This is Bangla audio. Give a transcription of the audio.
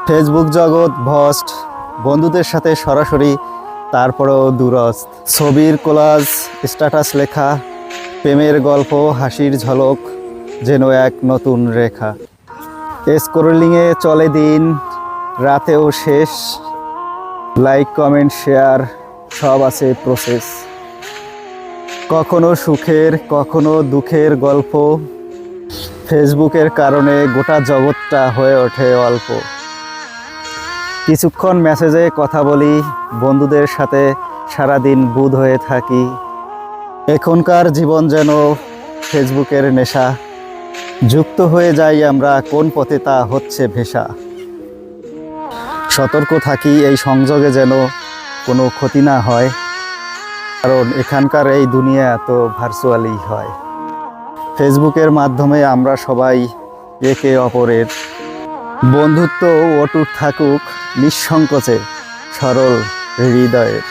ফেসবুক জগৎ ভস্ট, বন্ধুদের সাথে সরাসরি, তারপরেও দূরস্থ। ছবির কোলাজ, স্ট্যাটাস লেখা, প্রেমের গল্প, হাসির ঝলক, যেন এক নতুন রেখা। স্ক্রলিংয়ে চলে দিন, রাতেও শেষ। লাইক, কমেন্ট, শেয়ার সব আছে প্রসেস। কখনো সুখের, কখনো দুঃখের গল্প। ফেসবুকের কারণে গোটা জগৎটা হয়ে ওঠে অল্প। কিছুক্ষণ মেসেজে কথা বলি, বন্ধুদের সাথে সারাদিন বুঁদ হয়ে থাকি। এখনকার জীবন যেন ফেসবুকের নেশা, যুক্ত হয়ে যাই আমরা কোন পথে তা হচ্ছে ভেসা। সতর্ক থাকি এই সংযোগে যেন কোনো ক্ষতি না হয়, কারণ এখানকার এই দুনিয়া তো ভার্চুয়ালি হয়। ফেসবুকের মাধ্যমে আমরা সবাই একে অপরের। বন্ধুত্ব অটুট থাকুক নিঃসংকোচে, সরল হৃদয়ের।